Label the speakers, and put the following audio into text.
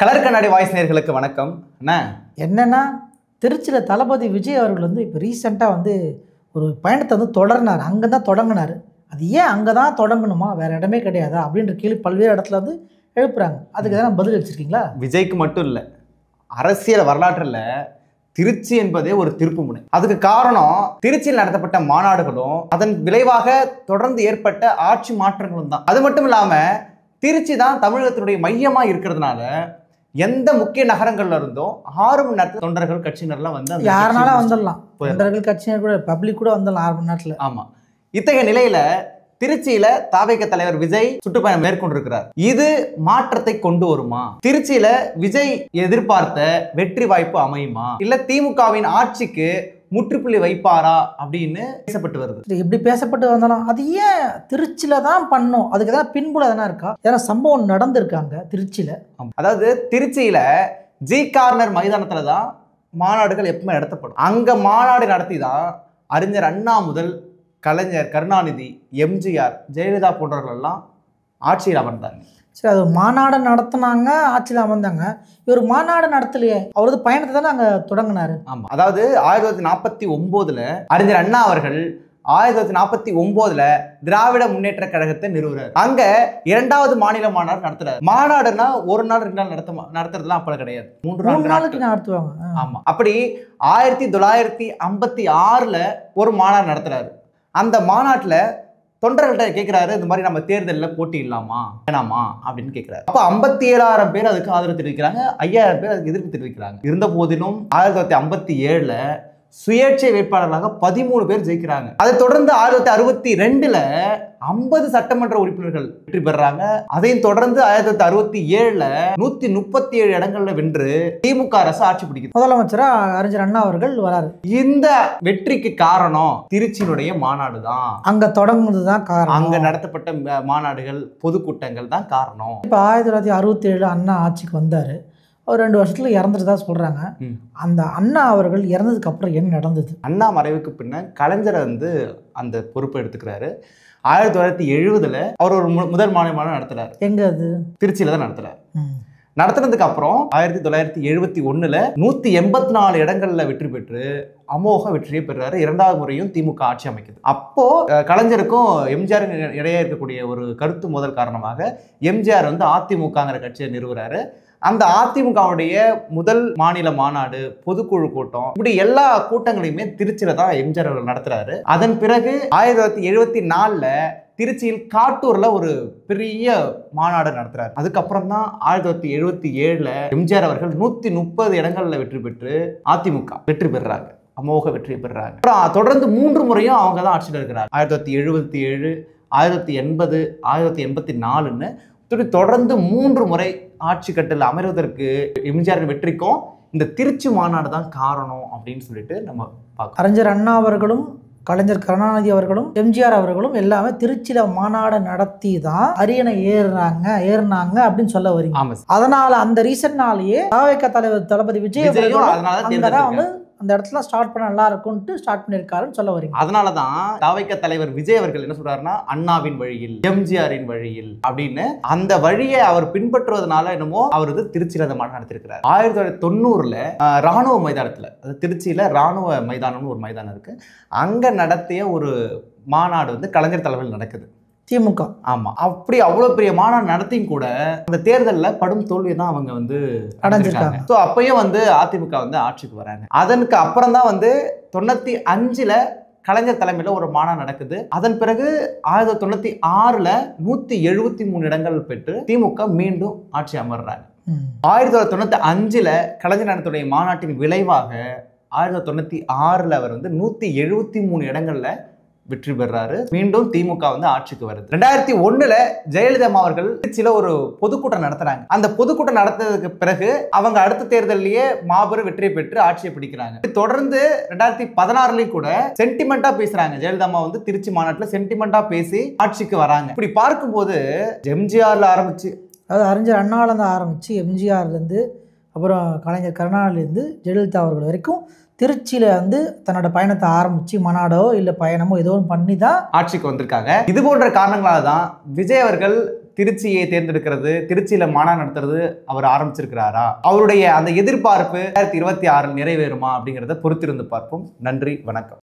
Speaker 1: Colour கண்ணாடி voice நேயர்களுக்கு வணக்கம்.
Speaker 2: என்னன்னா திருச்சியில் தளபதி விஜய் அவர்கள் வந்து இப்போ ரீசெண்டாக ஒரு பயணத்தை தொடர்னார். அங்கே தான் தொடங்கினார். அது ஏன் அங்கே தான் தொடங்கணுமா, வேறு இடமே கிடையாதா அப்படின்ற கேள்வி பல்வேறு இடத்துல எழுப்புறாங்க. அதுக்கு தான் பதில் வச்சுருக்கீங்களா?
Speaker 1: விஜய்க்கு மட்டும் இல்லை, அரசியல் வரலாற்றில் திருச்சி என்பதே ஒரு திருப்பு முனை. அதுக்கு காரணம் திருச்சியில் நடத்தப்பட்ட மாநாடுகளும் அதன் விளைவாக தொடர்ந்து ஏற்பட்ட ஆட்சி மாற்றங்களும் தான். அது மட்டும் இல்லாமல் திருச்சி தான் தமிழகத்தினுடைய மையமாக இருக்கிறதுனால எந்த முக்கிய நகரங்கள்ல இருந்தும் 6 மணி நேரத்தில் தொண்டர்கள் கட்சியினர்லாம்
Speaker 2: யாருனாலும் வந்துடலாம். தொண்டர்கள் கட்சியினர் கூட பப்ளிக் கூட வந்துடலாம் 6 மணி நேரத்தில்.
Speaker 1: ஆமா, இத்தகைய நிலையில திருச்சியில தாவேக தலைவர் விஜய் சுற்றுப்பயணம் மேற்கொண்டிருக்கிறார். இது மாற்றத்தை கொண்டு வருமா? திருச்சியில விஜய் எதிர்பார்த்த வெற்றி வாய்ப்பு அமையுமா, இல்ல திமுகவின் ஆட்சிக்கு முற்றுப்புள்ளி வைப்பாரா அப்படின்னு பேசப்பட்டு வருது.
Speaker 2: இப்படி பேசப்பட்டு வந்தாலும் அது ஏன் திருச்சியில தான் பண்ணும்? அதுக்கு தான் பின்புல தானே இருக்கா? ஏன்னா சம்பவம் நடந்திருக்காங்க திருச்சியில.
Speaker 1: அதாவது திருச்சியில ஜி கார்னர் மைதானத்துல தான் மாநாடுகள் எப்பவுமே நடத்தப்படும். அங்க மாநாடு நடத்தி தான் அறிஞர் அண்ணா முதல் கலைஞர், கருணாநிதி, எம்ஜிஆர், ஜெயலலிதா போன்றவர்கள் எல்லாம் ஆட்சியில் அமர்ந்தாங்க.
Speaker 2: சரி, அது மாநாடு நடத்தினாங்க, ஆட்சியில் அமர்ந்தாங்க. இவர் மாநாடு நடத்தலையே, அவரது பயணத்தை தானே அங்கே தொடங்கினாரு.
Speaker 1: ஆமா, அதாவது 1949 அறிஞர் அண்ணா அவர்கள் 1949 திராவிட முன்னேற்ற கழகத்தை நிறுவுறாரு. அங்க 2வது மாநில மாநாடு நடத்துறாரு. மாநாடுனா ஒரு நாள் 2 நாள் நடத்துறதுலாம் அப்ப கிடையாது, 3 நாளுக்கு
Speaker 2: நடத்துவாங்க.
Speaker 1: ஆமா, அப்படி 1956 ஒரு மாநாடு நடத்துறாரு. அந்த மாநாட்டுல தொண்டர்கள்ட்ட கேட்கிறாரு, இந்த மாதிரி நம்ம தேர்தலில் போட்டியிடலாமா வேணாமா அப்படின்னு கேட்கிறாரு. அப்போ 57,000 பேர் அதுக்கு ஆதரவு தெரிவிக்கிறாங்க, 5,000 பேர் அதுக்கு எதிர்ப்பு தெரிவிக்கிறாங்க. இருந்த போதிலும் 1957 சுயேட்சை வேட்பாளர்களாக 13 பேர் ஜெயிக்கிறாங்க. அதை தொடர்ந்து 1962 50 சட்டமன்ற உறுப்பினர்கள் வெற்றி பெறாங்க. அதையும் தொடர்ந்து 1967 137 இடங்கள்ல வென்று திமுக அரசு ஆட்சி பிடிக்குது.
Speaker 2: முதலமைச்சரா அறிஞர் அண்ணா அவர்கள் வராரு.
Speaker 1: இந்த வெற்றிக்கு காரணம் திருச்சியினுடைய மாநாடு தான்.
Speaker 2: அங்க தொடங்குனதுதான் காரணம்.
Speaker 1: அங்க நடத்தப்பட்ட மாநாடுகள், பொதுக்கூட்டங்கள் தான் காரணம்.
Speaker 2: இப்ப 1967 அண்ணா ஆட்சிக்கு வந்தாரு. அவர் 2 வருஷத்துல இறந்துட்டு சொல்றாங்க. அந்த அண்ணா அவர்கள் இறந்ததுக்கு அப்புறம் என்ன நடந்தது?
Speaker 1: அண்ணா மறைவுக்கு பின்ன கலைஞரை அந்த பொறுப்பை எடுத்துக்கிறாரு. 1970 அவர் ஒரு முதல் மாநில மாநாடு நடத்துறாரு.
Speaker 2: எங்க அது?
Speaker 1: திருச்சியில தான் நடத்துறாரு. நடத்துனதுக்கு அப்புறம் 1971 184 இடங்கள்ல வெற்றி பெற்று அமோக வெற்றியை பெறாரு. 2வது முறையும் திமுக ஆட்சி அமைக்குது. அப்போ கலைஞருக்கும் எம்ஜிஆர் இடையே இருக்கக்கூடிய ஒரு கருத்து மோதல் காரணமாக எம்ஜிஆர் அதிமுகங்கிற கட்சியை நிறுவுறாரு. அந்த அதிமுகவுடைய முதல் மாநில மாநாடு, பொதுக்குழு கூட்டம், இப்படி எல்லா கூட்டங்களையுமே திருச்சியில தான் எம்ஜிஆர் அவர்கள் நடத்துறாரு. அதன் பிறகு 1974 திருச்சியில் காட்டூர்ல ஒரு பெரிய மாநாடு நடத்துறாரு. அதுக்கப்புறம் தான் 1977 எம்ஜிஆர் அவர்கள் 130 இடங்கள்ல வெற்றி பெற்று அதிமுக வெற்றி பெறாங்க, அமோக வெற்றி பெறாங்க. அப்புறம் தொடர்ந்து 3 முறையும் அவங்க தான் ஆட்சியில் இருக்கிறாங்க. 1977, 1980, 1984ன்னு தொடர்ந்து 3 முறை ஆட்சி கட்டில் அமர்வதற்கு எம்ஜிஆர் வெற்றிக்கும் இந்த திருச்சி மாநாடு தான் காரணம் அப்படின்னு சொல்லிட்டு நம்ம பார்க்கணும்.
Speaker 2: அறிஞர் அண்ணா அவர்களும் கலைஞர் கருணாநிதி அவர்களும் எம்ஜிஆர் அவர்களும் எல்லாமே திருச்சியில மாநாடு நடத்தி தான் அரியணை ஏறினாங்க அப்படின்னு சொல்ல வரீங்க. அதனால அந்த ரீசன்னாலேயே தாவேக தலைவர் தளபதி விஜய் அவர்கள் அந்த இடத்துல ஸ்டார்ட் பண்ண நல்லா இருக்கும்ட்டு ஸ்டார்ட் பண்ணியிருக்காருன்னு சொல்ல வரீங்க.
Speaker 1: அதனாலதான் தாவேக தலைவர் விஜய் அவர்கள் என்ன சொல்றாருன்னா, அண்ணாவின் வழியில், எம்ஜிஆரின் வழியில் அப்படின்னு அந்த வழியை அவர் பின்பற்றுவதனால என்னமோ அவர் திருச்சியில அந்த மாநாடு நடத்திருக்கிறார். 1990 ராணுவ மைதானத்துல, அது திருச்சியில ராணுவ மைதானம்னு ஒரு மைதானம் இருக்கு, அங்க நடத்திய ஒரு மாநாடு கலைஞர் தலைமையில் நடக்குது,
Speaker 2: திமுக.
Speaker 1: ஆமா, அப்படி அவ்வளவு பெரிய மாநாடு நடத்தியும் கூட அந்த தேர்தலில் படும் தோல்வி தான் அவங்க அடைஞ்சிருக்காங்க. ஸோ அப்பயும் அதிமுக ஆட்சிக்கு வராங்க. அதற்கு அப்புறம் தான் 95 கலைஞர் தலைமையில் ஒரு மாநாடு நடக்குது. அதன் பிறகு 1996 173 இடங்கள் பெற்று திமுக மீண்டும் ஆட்சி அமர்றாங்க. 1995 கலைஞர் நடத்துடைய மாநாட்டின் விளைவாக 1996 அவர் 173 இடங்கள்ல வெற்றி பெறாரு. மீண்டும் திமுக ஆட்சிக்கு வருது. 2001 ஜெயலலிதா அவர்கள் திருச்சியில ஒரு பொதுக்கூட்டம் நடத்துறாங்க. அந்த பொதுக்கூட்டம் நடத்ததுக்கு பிறகு அவங்க அடுத்த தேர்தலிலேயே மாபெரும் வெற்றியை பெற்று ஆட்சியை பிடிக்கிறாங்க. தொடர்ந்து 2016 கூட சென்டிமெண்டா பேசுறாங்க. ஜெயலலிதா திருச்சி மாநாட்டுல சென்டிமெண்டா பேசி ஆட்சிக்கு வராங்க. இப்படி பார்க்கும்போது எம்ஜிஆர்ல ஆரம்பிச்சு,
Speaker 2: அதாவது அறிஞர் அண்ணாவிலேருந்து ஆரம்பிச்சு எம்ஜிஆர்லேருந்து அப்புறம் கலைஞர் கருணாநிதியிலேருந்து ஜெயலலிதா அவர்கள் வரைக்கும் திருச்சியில தன்னோட பயணத்தை ஆரம்பிச்சு மாநாடோ இல்லை பயணமோ ஏதோ பண்ணி தான்
Speaker 1: ஆட்சிக்கு வந்திருக்காங்க. இது போன்ற காரணங்களால தான் விஜய் அவர்கள் திருச்சியை தேர்ந்தெடுக்கிறது, திருச்சியில மாநாடு நடத்துறது அவர் ஆரம்பிச்சிருக்கிறாரா, அவருடைய அந்த எதிர்பார்ப்பு 2026 நிறைவேறுமா அப்படிங்கிறத பொறுத்திருந்து பார்ப்போம். நன்றி, வணக்கம்.